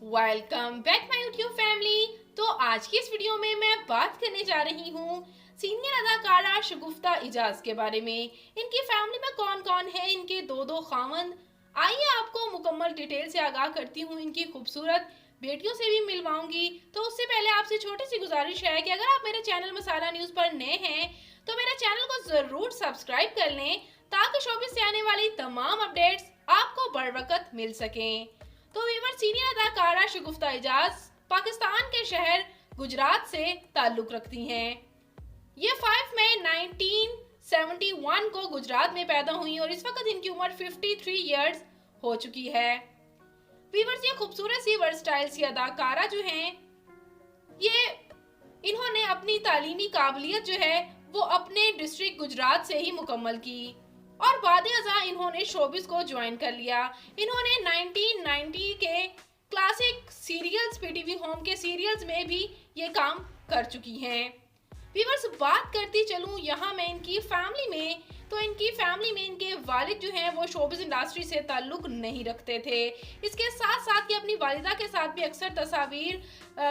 Welcome back my YouTube family. तो आज की इस वीडियो में मैं बात करने जा रही हूँ सीनियर अदाकारा शगुफ्ता इजाज के बारे में। इनकी फैमिली में कौन कौन है, इनके दो खामंद। आइए आपको मुकम्मल डिटेल से आगाह करती हूँ, इनकी खूबसूरत बेटियों से भी मिलवाऊंगी। तो उससे पहले आपसे छोटी सी गुजारिश है कि अगर आप मेरे चैनल मसाला न्यूज़ पर नए हैं तो मेरे चैनल को ज़रूर सब्सक्राइब कर लें ताकि शोबिस से आने वाली तमाम अपडेट्स आपको बर वक्त मिल सकें। तो वीवर सीनियर अदाकारा शगुफ्ता इजाज पाकिस्तान के शहर गुजरात से ताल्लुक रखती हैं। ये 5 मई 1971 को गुजरात में पैदा हुई और इस वक्त इनकी उम्र 53 इयर्स हो चुकी है। वीवर्स, ये खूबसूरत सी वर्सटाइल सी अदाकारा जो हैं, ये इन्होंने अपनी तालीमी काबिलियत जो है वो अपने डिस्ट्रिक्ट गुजरात से ही मुकम्मल की और बाद-ए-अज़ां इन्होंने शोबिस को ज्वाइन कर लिया। इन्होंने 1990 के क्लासिक सीरियल्स, पीटीवी होम के सीरियल्स में भी ये काम कर चुकी हैं। व्यूअर्स, बात करती चलूँ यहाँ मैं इनकी फैमिली में, तो इनकी फैमिली में इनके वालिद जो हैं वो शोबिस इंडस्ट्री से ताल्लुक नहीं रखते थे। इसके साथ साथ ये अपनी वालिदा के साथ भी अक्सर तस्वीर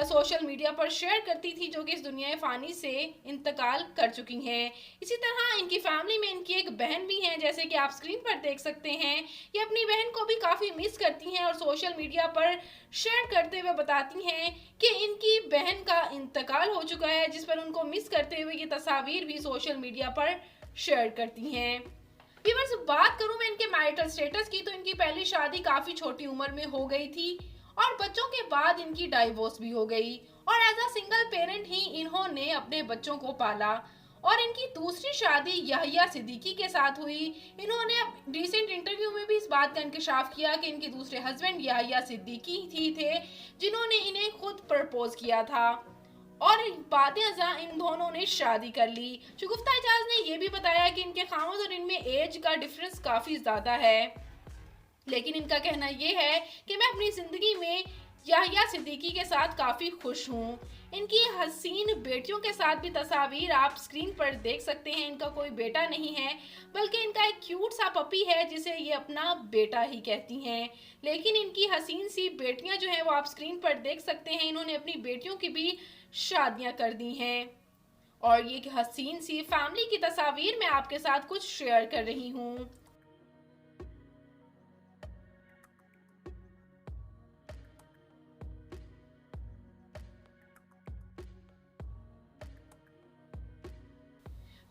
सोशल मीडिया पर शेयर करती थी जो कि इस दुनिया फ़ानी से इंतकाल कर चुकी हैं। इसी तरह इनकी फैमिली में इनकी एक बहन भी हैं, जैसे कि आप स्क्रीन पर देख सकते हैं। ये अपनी बहन को भी काफ़ी मिस करती हैं और सोशल मीडिया पर शेयर करते हुए बताती हैं कि इनकी बहन का इंतकाल हो चुका है, जिस पर उनको मिस करते हुए ये तस्वीर भी सोशल मीडिया पर शेयर करती हैं। व्यूअर्स, बात करूं मैं इनके मैरिटल स्टेटस की, तो इनकी पहली शादी काफ़ी छोटी उम्र में हो गई थी और बच्चों के बाद इनकी डाइवोर्स भी हो गई और एज अ सिंगल पेरेंट ही इन्होंने अपने बच्चों को पाला। और इनकी दूसरी शादी यहिया सिद्दीकी के साथ हुई। इन्होंने रिसेंट इंटरव्यू में भी इस बात का इंकशाफ किया कि इनके दूसरे हस्बैंड यहिया सिद्दीकी ही थे जिन्होंने इन्हें खुद प्रपोज किया था और बाद-ए-अज़ां इन दोनों ने शादी कर ली। शगुफ्ता इजाज ने यह भी बताया कि इनके खामद और इनमें एज का डिफरेंस काफ़ी ज़्यादा है, लेकिन इनका कहना यह है कि मैं अपनी ज़िंदगी में यहिया सिद्दीकी के साथ काफ़ी खुश हूँ। इनकी हसीन बेटियों के साथ भी तस्वीर आप स्क्रीन पर देख सकते हैं। इनका कोई बेटा नहीं है बल्कि इनका एक क्यूट सा पपी है जिसे ये अपना बेटा ही कहती हैं। लेकिन इनकी हसीन सी बेटियां जो हैं वो आप स्क्रीन पर देख सकते हैं। इन्होंने अपनी बेटियों की भी शादियां कर दी हैं और ये हसीन सी फैमिली की तस्वीर मैं आपके साथ कुछ शेयर कर रही हूँ।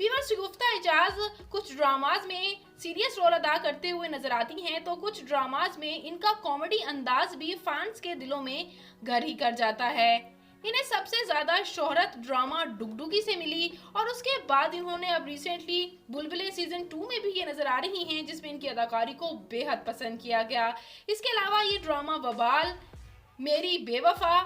व्यूअर्स, शगुफ्ता इजाज कुछ ड्रामाज में सीरियस रोल अदा करते हुए नजर आती हैं, तो कुछ ड्रामाज में इनका कॉमेडी अंदाज भी फैंस के दिलों में घर ही कर जाता है। इन्हें सबसे ज्यादा शोहरत ड्रामा डुगडुगी से मिली और उसके बाद इन्होंने अब रिसेंटली बुलबुलें सीजन 2 में भी ये नजर आ रही हैं, जिसमें इनकी अदाकारी को बेहद पसंद किया गया। इसके अलावा ये ड्रामा बवाल, मेरी बेवफा,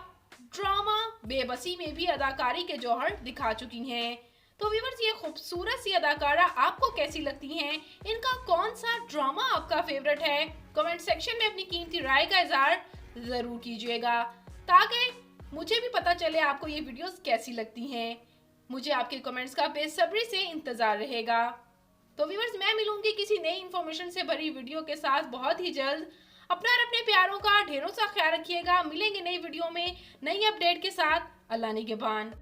ड्रामा बेबसी में भी अदाकारी के जौहर दिखा चुकी हैं। तो व्यूअर्स, ये खूबसूरत सी अदाकारा आपको कैसी लगती हैं? इनका कौन सा ड्रामा आपका फेवरेट है? कमेंट सेक्शन में अपनी कीमती राय का इजहार जरूर कीजिएगा ताकि मुझे भी पता चले आपको ये वीडियोस कैसी लगती हैं। मुझे आपके कमेंट्स का बेसब्री से इंतजार रहेगा। तो व्यूअर्स, मैं मिलूंगी किसी नई इन्फॉर्मेशन से भरी वीडियो के साथ बहुत ही जल्द। अपना और अपने प्यारों का ढेरों सा ख्याल रखिएगा। मिलेंगे नई वीडियो में नई अपडेट के साथ। अल्लाह निगहबान।